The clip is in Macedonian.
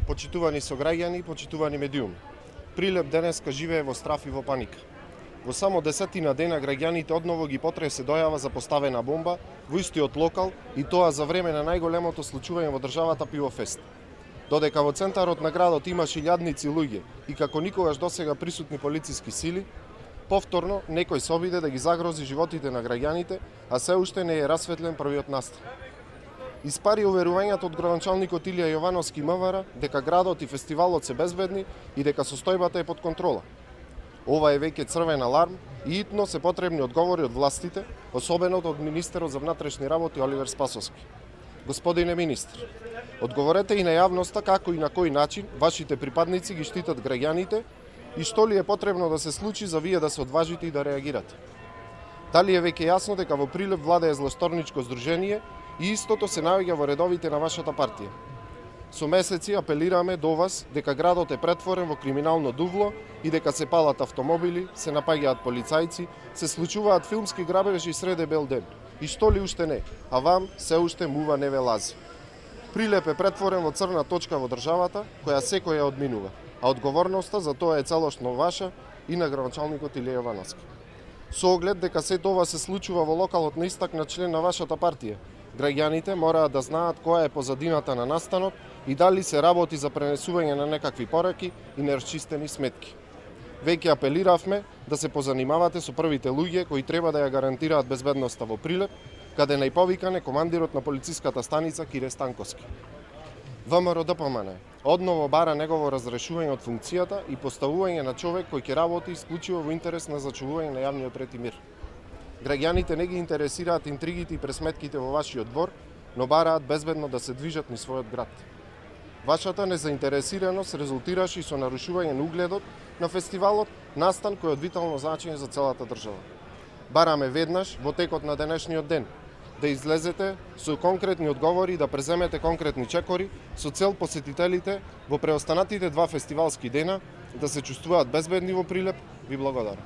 Почитувани сограѓани, почитувани медиуми. Прилеп денеска живее во страф и во паника. Во само 10 дена граѓаните одново ги потресе дојава за поставена бомба во истиот локал и тоа за време на најголемото случување во државата Пивофест. Додека во центарот на градот имаше илјадници луѓе и како никогаш досега присутни полициски сили, повторно некој се обиде да ги загрози животите на граѓаните, а се уште не е расветлен првиот настан. Испари уверувањето од градоначалникот Илија Јовановски МВР дека градот и фестивалот се безбедни и дека состојбата е под контрола. Ова е веќе црвен аларм и итно се потребни одговори од властите, особено од министерот за внатрешни работи Оливер Спасовски. Господине министр, одговорете и на јавноста како и на кој начин вашите припадници ги штитат граѓаните и што ли е потребно да се случи за вие да се одважите и да реагирате. Дали е веќе јасно дека во Прилеп владее злосторничко здружение и истото се наоѓа во редовите на вашата партија. Со месеци апелираме до вас дека градот е претворен во криминално дувло и дека се палат автомобили, се напаѓаат полицајци, се случуваат филмски грабежи среде бел ден. И што ли уште не, а вам се уште мува не ве лази. Прилеп е претворен во црна точка во државата, која секој ја одминува, а одговорноста за тоа е целосно ваша и на градоначалникот Илија Јовановски. Со оглед дека се тоа се случува во локалот на истакнат член на вашата партија, граѓаните мораат да знаат која е позадината на настанот и дали се работи за пренесување на некакви пораки и нерасчистени сметки. Веќе апелиравме да се позанимавате со првите луѓе кои треба да ја гарантираат безбедноста во Прилеп, каде најповикан е командирот на полициската станица Кире Станковски. ВМРО ДПМН одново бара негово разрешување од функцијата и поставување на човек кој ќе работи исклучиво во интерес на зачувување на јавниот ред и мир. Граѓаните не ги интересираат интригите и пресметките во вашиот двор, но бараат безбедно да се движат низ својот град. Вашата незаинтересираност резултираше и со нарушување на угледот на фестивалот, настан кој е од витално значење за целата држава. Бараме веднаш во текот на денешниот ден да излезете со конкретни одговори и да преземете конкретни чекори со цел посетителите во преостанатите 2 фестивалски дена да се чувствуваат безбедни во Прилеп. Ви благодарам.